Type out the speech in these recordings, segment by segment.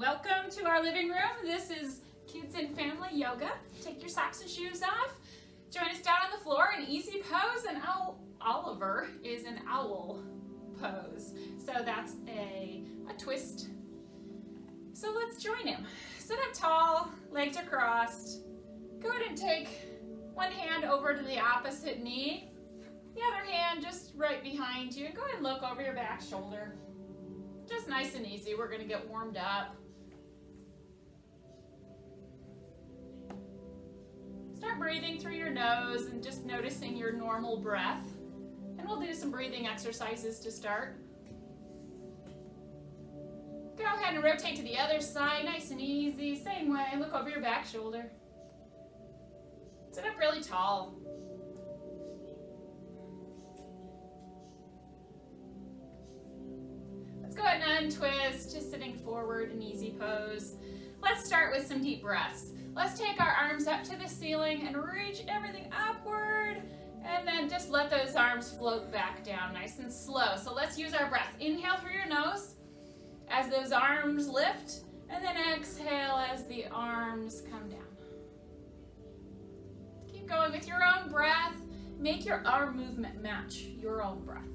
Welcome to our living room. This is Kids and Family Yoga. Take your socks and shoes off. Join us down on the floor in easy pose, and Oliver is an owl pose. So that's a twist. So let's join him. Sit up tall, legs are crossed. Go ahead and take one hand over to the opposite knee. The other hand just right behind you. Go ahead and look over your back shoulder. Just nice and easy. We're going to get warmed up. Start breathing through your nose and just noticing your normal breath. And we'll do some breathing exercises to start. Go ahead and rotate to the other side, nice and easy. Same way, look over your back shoulder. Sit up really tall. Let's go ahead and untwist, just sitting forward in easy pose. Let's start with some deep breaths. Let's take our arms up to the ceiling and reach everything upward, and then just let those arms float back down nice and slow. So let's use our breath. Inhale through your nose as those arms lift, and then exhale as the arms come down. Keep going with your own breath. Make your arm movement match your own breath.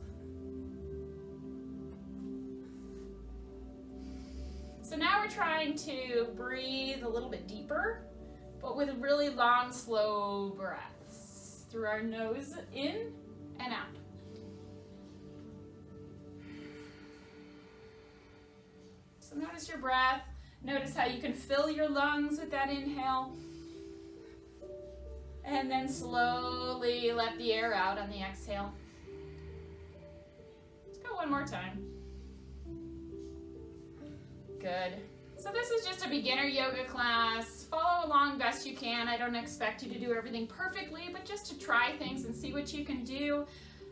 So now we're trying to breathe a little bit deeper, but with really long, slow breaths through our nose, in and out. So notice your breath. Notice how you can fill your lungs with that inhale. And then slowly let the air out on the exhale. Let's go one more time. Good. So this is just a beginner yoga class. Follow along best you can. I don't expect you to do everything perfectly, but just to try things and see what you can do.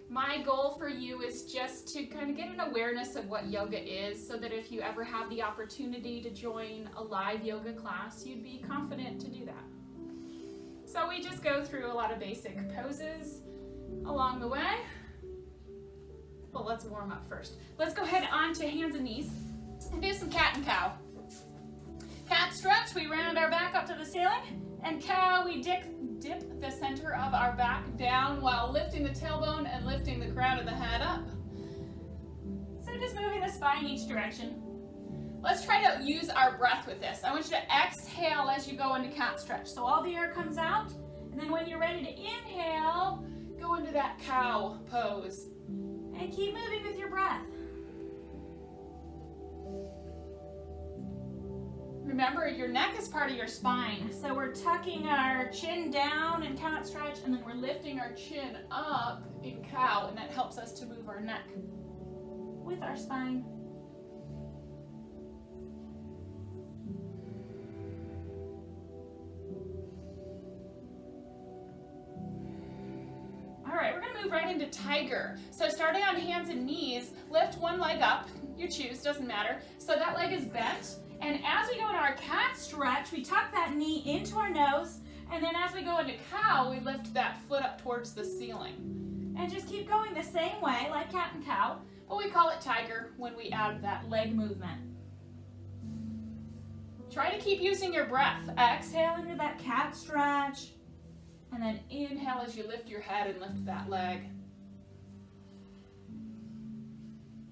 My goal for you is just to kind of get an awareness of what yoga is, so that if you ever have the opportunity to join a live yoga class, you'd be confident to do that. So we just go through a lot of basic poses along the way. Well, let's warm up first. Let's go ahead on to hands and knees and do some cat and cow. Cat stretch, we round our back up to the ceiling, and cow, we dip the center of our back down while lifting the tailbone and lifting the crown of the head up. So just moving the spine each direction. Let's try to use our breath with this. I want you to exhale as you go into cat stretch. So all the air comes out, and then when you're ready to inhale, go into that cow pose. And keep moving with your breath. Remember, your neck is part of your spine, so we're tucking our chin down in cat stretch, and then we're lifting our chin up in cow, and that helps us to move our neck with our spine. All right, we're going to move right into tiger. So starting on hands and knees, lift one leg up. You choose, doesn't matter. So that leg is bent. And as we go into our cat stretch, we tuck that knee into our nose, and then as we go into cow, we lift that foot up towards the ceiling. And just keep going the same way, like cat and cow, but we call it tiger when we add that leg movement. Try to keep using your breath. Exhale into that cat stretch, and then inhale as you lift your head and lift that leg.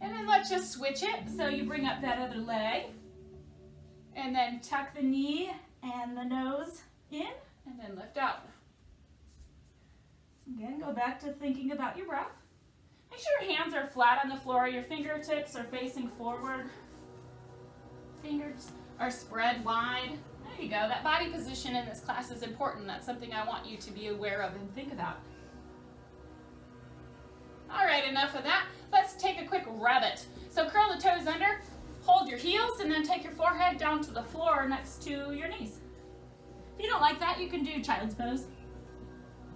And then let's just switch it, so you bring up that other leg. And then tuck the knee and the nose in, and then lift out. Again, go back to thinking about your breath. Make sure your hands are flat on the floor, your fingertips are facing forward. Fingers are spread wide. There you go. That body position in this class is important. That's something I want you to be aware of and think about. All right, enough of that. Let's take a quick rabbit. So curl the toes under. Hold your heels, and then take your forehead down to the floor next to your knees. If you don't like that, you can do child's pose.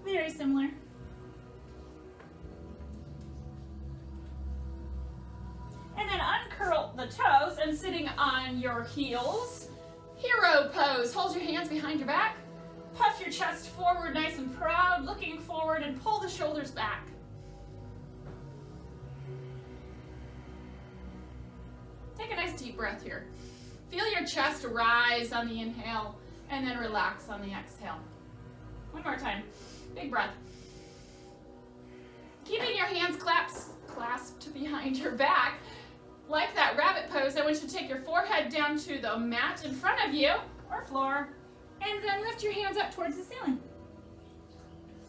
Very similar. And then uncurl the toes, and sitting on your heels, hero pose. Hold your hands behind your back. Puff your chest forward nice and proud, looking forward, and pull the shoulders back. Take a nice deep breath here. Feel your chest rise on the inhale and then relax on the exhale. One more time. Big breath. Keeping your hands clasped behind your back, like that rabbit pose. I want you to take your forehead down to the mat in front of you, or floor, and then lift your hands up towards the ceiling.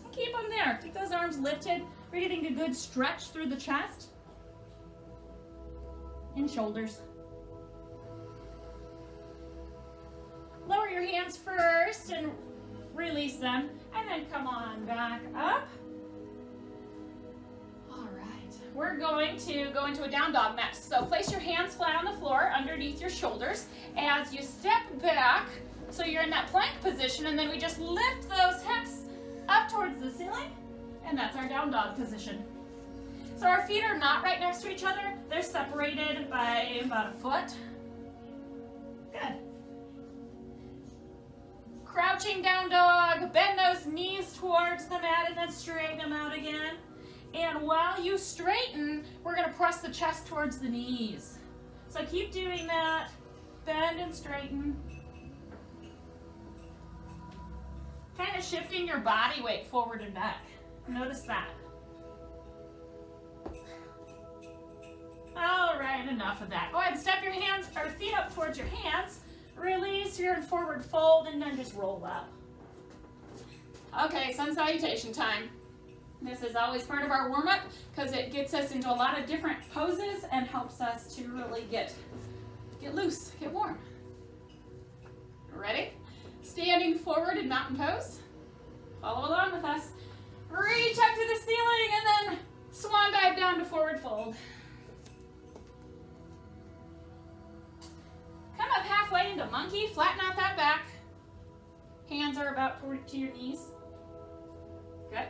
And keep them there. Keep those arms lifted. We're getting a good stretch through the chest and shoulders. Lower your hands first and release them, and then come on back up. All right, we're going to go into a down dog next. So place your hands flat on the floor underneath your shoulders as you step back. So you're in that plank position, and then we just lift those hips up towards the ceiling, and that's our down dog position. So our feet are not right next to each other. They're separated by about a foot. Good. Crouching down dog, bend those knees towards the mat and then straighten them out again. And while you straighten, we're gonna press the chest towards the knees. So keep doing that, bend and straighten. Kind of shifting your body weight forward and back. Notice that. All right, enough of that. Go ahead and step your hands or feet up towards your hands. Release your forward fold and then just roll up. Okay, sun salutation time. This is always part of our warm-up because it gets us into a lot of different poses and helps us to really get loose, get warm. Ready? Standing forward in mountain pose. Follow along with us. Reach up to the ceiling and then swan dive down to forward fold. Come up halfway into monkey, flatten out that back. Hands are about to your knees. Good.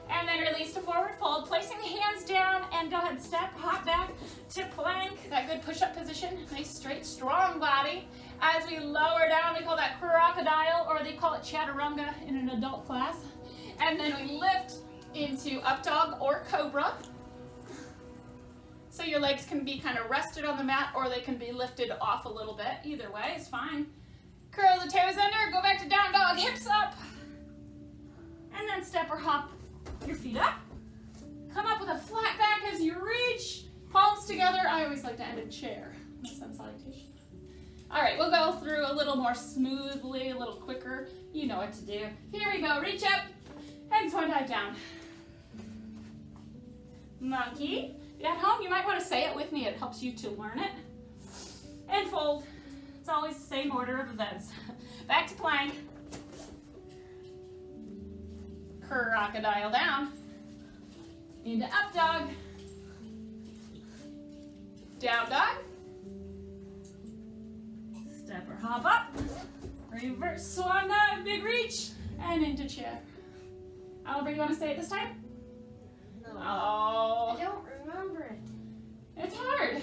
And then release to forward fold, placing the hands down and go ahead, step, hop back to plank. That good push-up position, nice, straight, strong body. As we lower down, we call that crocodile, or they call it chaturanga in an adult class. And then we lift into up dog or cobra. So your legs can be kind of rested on the mat or they can be lifted off a little bit. Either way is fine. Curl the toes under, go back to down dog, hips up. And then step or hop your feet up. Come up with a flat back as you reach, palms together. I always like to end in chair. Sun salutation. All right, we'll go through a little more smoothly, a little quicker. You know what to do. Here we go, reach up and swan dive down. Monkey. At home, you might want to say it with me. It helps you to learn it. And fold. It's always the same order of events. Back to plank. Crocodile down. Into up dog. Down dog. Step or hop up. Reverse swan dive, big reach. And into chair. Oliver, you want to say it this time? No. Oh. I don't remember it. It's hard.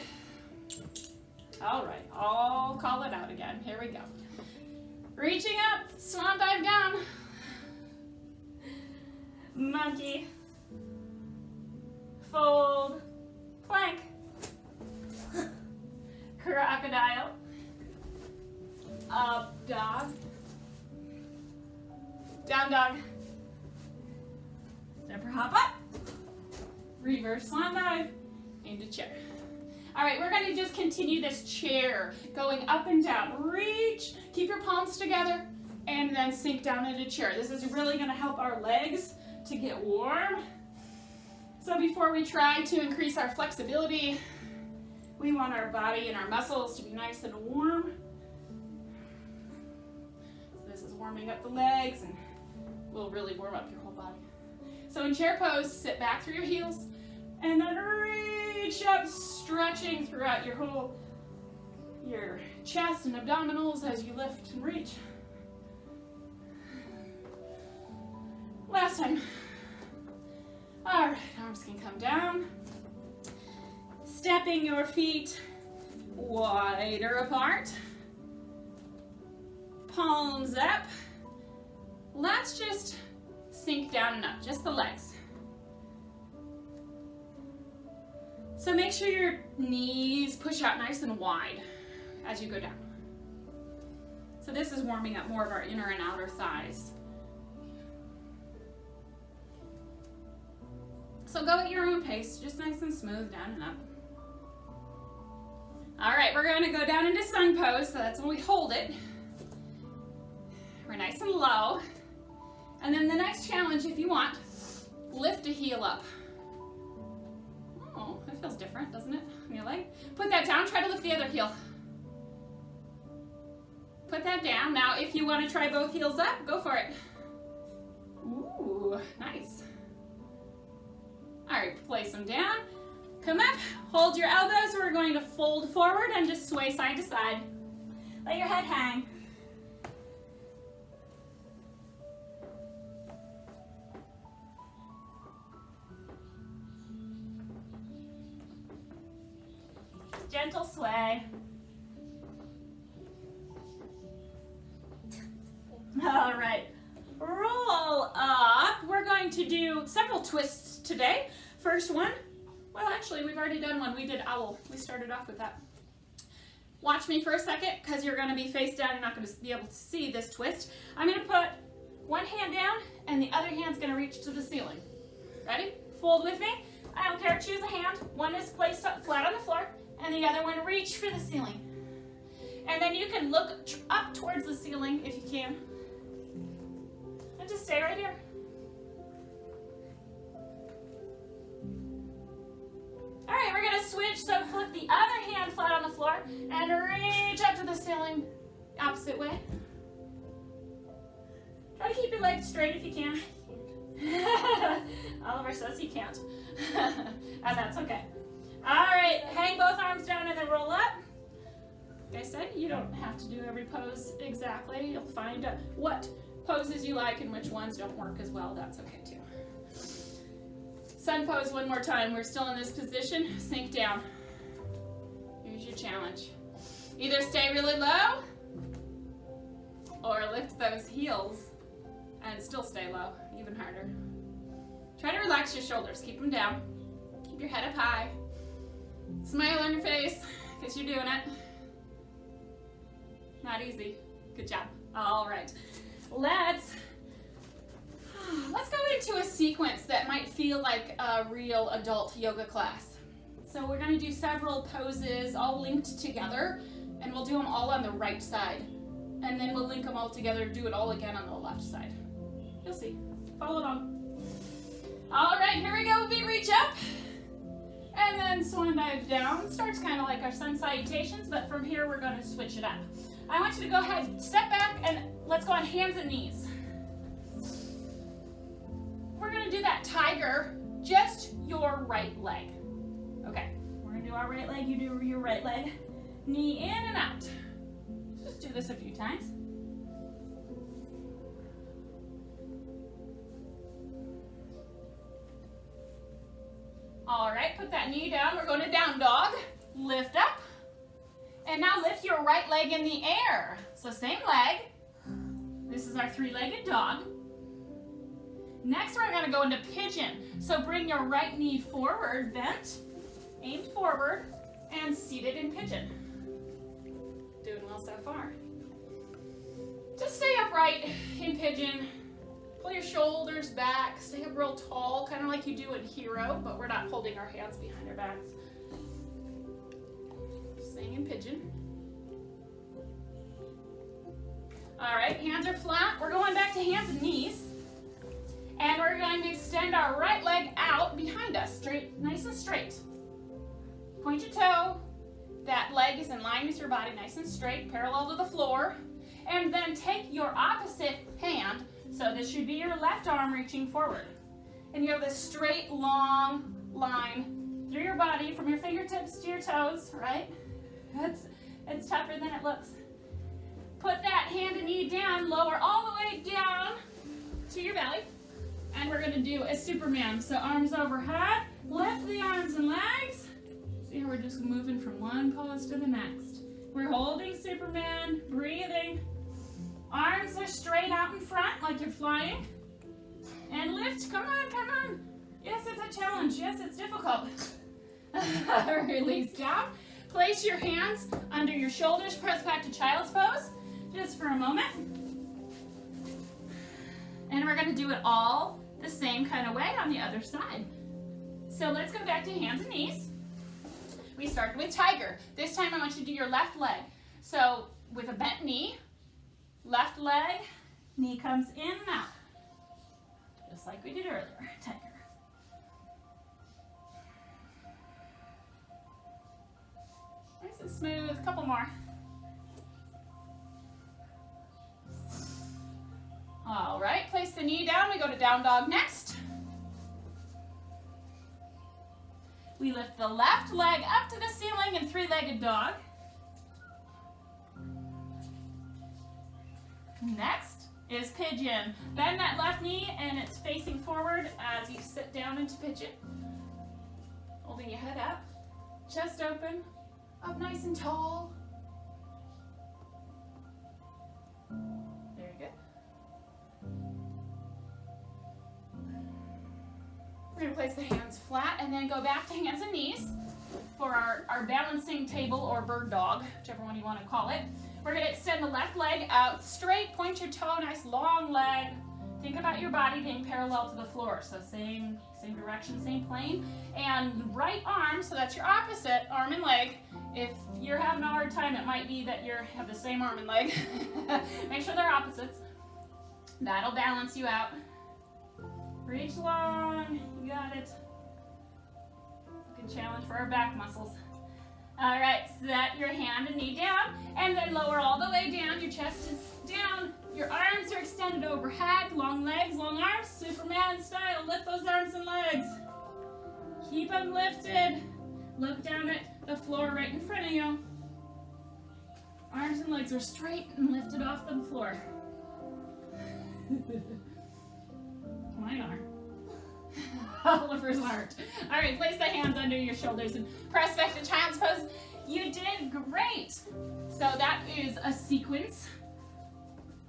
All right, I'll call it out again. Here we go. Reaching up, swan dive down. Monkey. Fold. Plank. Crocodile. Up dog. Down dog. Step or hop up. Reverse swan dive into chair. All right, we're going to just continue this chair, going up and down. Reach, keep your palms together, and then sink down into chair. This is really going to help our legs to get warm. So before we try to increase our flexibility, we want our body and our muscles to be nice and warm. So this is warming up the legs and will really warm up your whole body. So in chair pose, sit back through your heels and then reach up, stretching throughout your chest and abdominals as you lift and reach. Last time. All right, arms can come down. Stepping your feet wider apart. Palms up. Let's just sink down and up, just the legs. So make sure your knees push out nice and wide as you go down. So this is warming up more of our inner and outer thighs. So go at your own pace, just nice and smooth, down and up. All right, we're going to go down into sun pose, so that's when we hold it. We're nice and low. And then the next challenge, if you want, lift a heel up. Oh, that feels different, doesn't it, on your leg? Put that down, try to lift the other heel. Put that down. Now, if you want to try both heels up, go for it. Ooh, nice. All right, place them down. Come up, hold your elbows. We're going to fold forward and just sway side to side. Let your head hang. Gentle sway. All right, roll up. We're going to do several twists today. First one, well, actually, we've already done one. We did owl. We started off with that. Watch me for a second, because you're going to be face down. You're not going to be able to see this twist. I'm going to put one hand down, and the other hand's going to reach to the ceiling. Ready? Fold with me. I don't care. Choose a hand. One is placed up flat on the floor, and the other one reach for the ceiling. And then you can look up towards the ceiling if you can. And just stay right here. All right, we're gonna switch. So flip the other hand flat on the floor and reach up to the ceiling, opposite way. Try to keep your legs straight if you can. Oliver says he can't. And that's okay. All right, hang both arms down and then roll up. Like I said, you don't have to do every pose exactly. You'll find what poses you like and which ones don't work as well. That's okay too. Sun pose one more time. We're still in this position. Sink down. Here's your challenge. Either stay really low or lift those heels and still stay low, even harder. Try to relax your shoulders. Keep them down. Keep your head up high. Smile on your face because you're doing it. Not easy. Good job. All right. Let's go into a sequence that might feel like a real adult yoga class. So we're going to do several poses all linked together, and we'll do them all on the right side. And then we'll link them all together, do it all again on the left side. You'll see. Follow along. All right, here we go. Big reach up. And then swan dive down. Starts kind of like our sun salutations, but from here we're going to switch it up. I want you to go ahead, step back, and let's go on hands and knees. We're going to do that tiger, just your right leg. Okay, we're going to do our right leg, you do your right leg. Knee in and out. Just do this a few times. All right, put that knee down. We're going to down dog. Lift up. And now lift your right leg in the air. So same leg. This is our three-legged dog. Next, we're going to go into pigeon. So bring your right knee forward, bent, aimed forward, and seated in pigeon. Doing well so far. Just stay upright in pigeon. Pull your shoulders back. Stay up real tall, kind of like you do in hero, but we're not holding our hands behind our backs. Staying in pigeon. All right, hands are flat. We're going back to hands and knees. And we're going to extend our right leg out behind us, straight, nice and straight. Point your toe. That leg is in line with your body, nice and straight, parallel to the floor. And then take your opposite hand, so this should be your left arm reaching forward. And you have this straight, long line through your body from your fingertips to your toes, right? It's tougher than it looks. Put that hand and knee down, lower all the way down to your belly. And we're gonna do a Superman. So arms overhead, lift the arms and legs. See how we're just moving from one pose to the next. We're holding Superman, breathing. Arms are straight out in front like you're flying. And lift, come on, come on. Yes, it's a challenge. Yes, it's difficult. Release down. Place your hands under your shoulders, press back to child's pose, just for a moment. And we're gonna do it all the same kind of way on the other side. So let's go back to hands and knees. We started with tiger. This time I want you to do your left leg. So with a bent knee, left leg, knee comes in and out. Just like we did earlier, tiger. Nice and smooth, a couple more. All right, place the knee down. We go to down dog next. We lift the left leg up to the ceiling in three-legged dog. Next is pigeon. Bend that left knee and it's facing forward as you sit down into pigeon. Holding your head up, chest open, up nice and tall. Very good. We're going to place the hands flat and then go back to hands and knees for our balancing table or bird dog, whichever one you want to call it. We're going to extend the left leg out straight, point your toe, nice long leg. Think about your body being parallel to the floor, so same direction, same plane. And right arm, so that's your opposite, arm and leg. If you're having a hard time, it might be that you have the same arm and leg. Make sure they're opposites. That'll balance you out. Reach long, you got it. Good challenge for our back muscles. All right, set your hand and knee down, and then lower all the way down. Your chest is down. Your arms are extended overhead. Long legs, long arms, Superman style. Lift those arms and legs. Keep them lifted. Look down at the floor right in front of you. Arms and legs are straight and lifted off the floor. Mine are. Oliver's aren't. All right, place the hands under your shoulders and press back to child's pose. You did great. So that is a sequence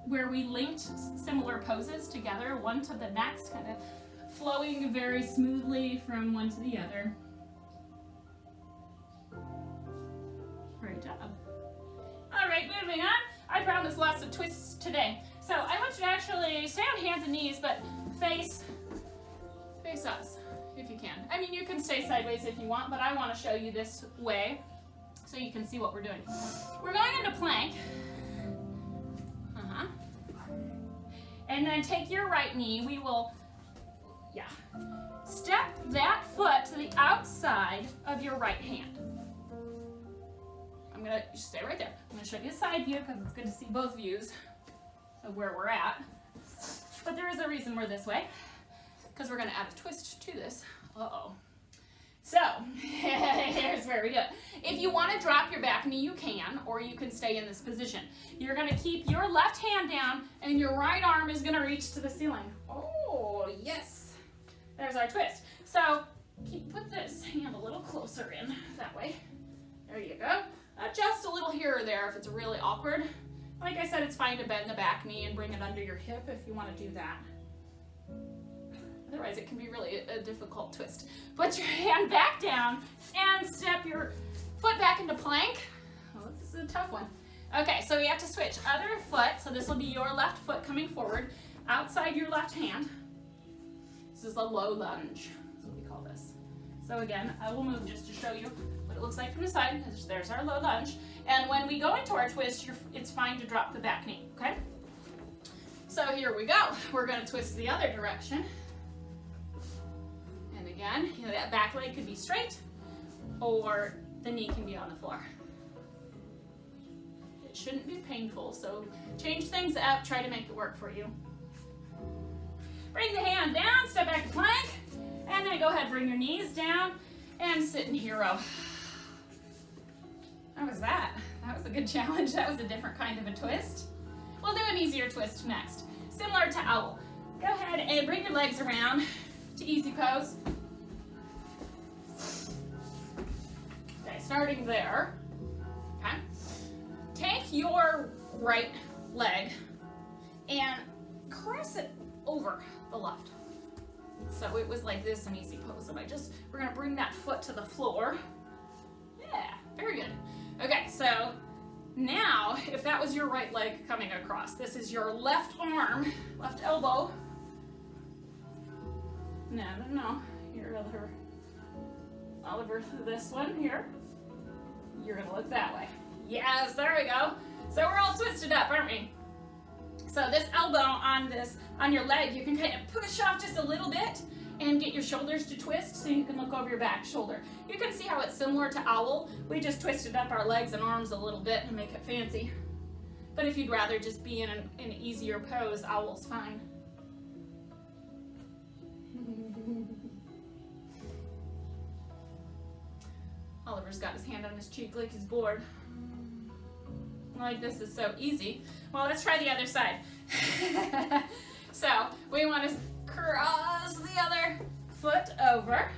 where we linked similar poses together, one to the next, kind of flowing very smoothly from one to the other. Great job. All right, moving on. I promised lots of twists today. So I want you to actually stay on hands and knees, but face us if you can. I mean, you can stay sideways if you want, but I want to show you this way so you can see what we're doing. We're going into plank. And then take your right knee. We will, step that foot to the outside of your right hand. I'm going to stay right there. I'm going to show you a side view because it's good to see both views of where we're at. But there is a reason we're this way, because we're going to add a twist to this. Uh-oh. So, here's where we do it. If you want to drop your back knee, you can, or you can stay in this position. You're going to keep your left hand down, and your right arm is going to reach to the ceiling. Oh, yes. There's our twist. So, put this hand a little closer in, that way. There you go. Adjust a little here or there if it's really awkward. Like I said, it's fine to bend the back knee and bring it under your hip if you want to do that. Otherwise, it can be really a difficult twist. Put your hand back down and step your foot back into plank. Oh, this is a tough one. Okay, so we have to switch. Other foot, so this will be your left foot coming forward, outside your left hand. This is a low lunge. That's what we call this. So again, I will move just to show you what it looks like from the side. There's our low lunge. And when we go into our twist, it's fine to drop the back knee, okay? So here we go. We're going to twist the other direction. And again, that back leg could be straight or the knee can be on the floor. It shouldn't be painful, so change things up, try to make it work for you. Bring the hand down, step back to plank, and then go ahead, bring your knees down and sit in hero. How was that? That was a good challenge. That was a different kind of a twist. We'll do an easier twist next, similar to owl. Go ahead and bring your legs around to easy pose. Okay, starting there. Okay. Take your right leg and cross it over the left. So it was like this in easy pose. And we're gonna bring that foot to the floor. Yeah, very good. Okay, so Now, if that was your right leg coming across, this is your left arm, left elbow. No. Your other, Oliver, this one here. You're gonna look that way. Yes, there we go. So we're all twisted up, aren't we? So this elbow on your leg, you can kind of push off just a little bit and get your shoulders to twist so you can look over your back shoulder. You can see how it's similar to owl. We just twisted up our legs and arms a little bit and make it fancy. But if you'd rather just be in an easier pose, owl's fine. Oliver's got his hand on his cheek like he's bored. Like this is so easy. Well, let's try the other side. So we want to cross the other foot over.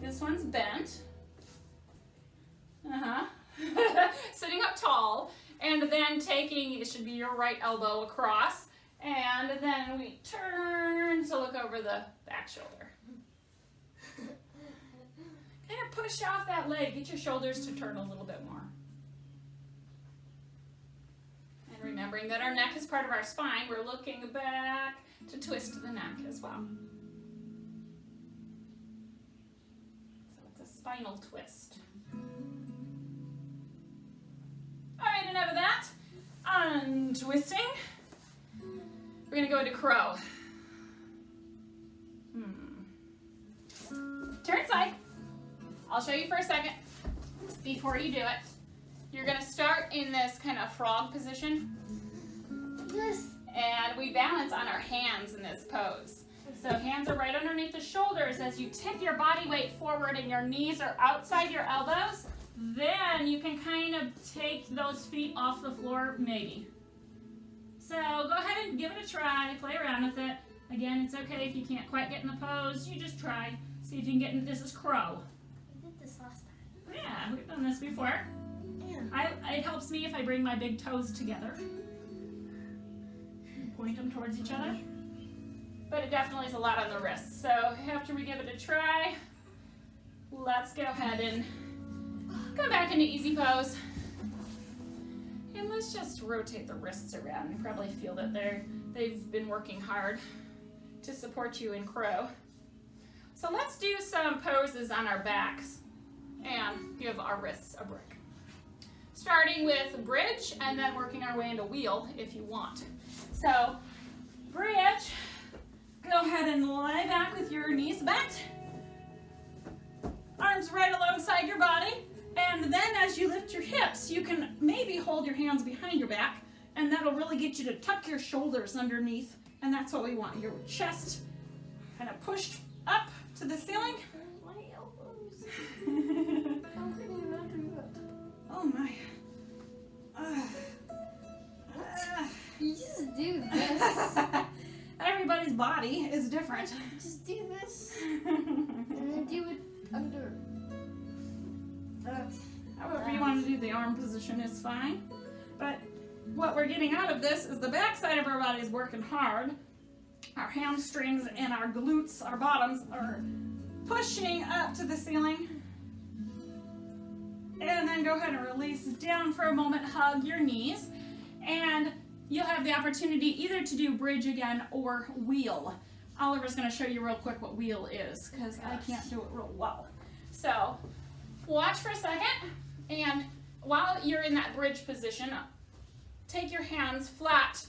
This one's bent. Sitting up tall, and then taking, it should be your right elbow across, and then we turn to look over the back shoulder. Kind of push off that leg, get your shoulders to turn a little bit more. And remembering that our neck is part of our spine, we're looking back to twist the neck as well. So it's a spinal twist. All right, enough of that. Untwisting. We're gonna go into crow. Turn side. I'll show you for a second before you do it. You're gonna start in this kind of frog position. Yes. And we balance on our hands in this pose. So hands are right underneath the shoulders. As you tip your body weight forward and your knees are outside your elbows, then you can kind of take those feet off the floor, maybe. So go ahead and give it a try, play around with it. Again, it's okay if you can't quite get in the pose, you just try. See if you can get in, this is crow. We did this last time. Yeah, we've done this before. Yeah. It helps me if I bring my big toes together. Point them towards each other. But it definitely is a lot on the wrists. So after we give it a try, let's go ahead and go back into easy pose. And let's just rotate the wrists around. You probably feel that they've been working hard to support you in crow. So let's do some poses on our backs and give our wrists a break. Starting with bridge and then working our way into wheel if you want. So bridge, go ahead and lie back with your knees bent. Arms right alongside your body. And then as you lift your hips, you can maybe hold your hands behind your back, and that'll really get you to tuck your shoulders underneath. And that's what we want. Your chest kind of pushed up to the ceiling. My elbows. How can you not do that? Oh my. You just do this. Everybody's body is different. Just do this. And then do it under. However you want to do the arm position is fine. But what we're getting out of this is the back side of our body is working hard. Our hamstrings and our glutes, our bottoms, are pushing up to the ceiling. And then go ahead and release down for a moment, hug your knees. And you'll have the opportunity either to do bridge again or wheel. Oliver's going to show you real quick what wheel is because I can't do it real well. So watch for a second, and while you're in that bridge position, take your hands flat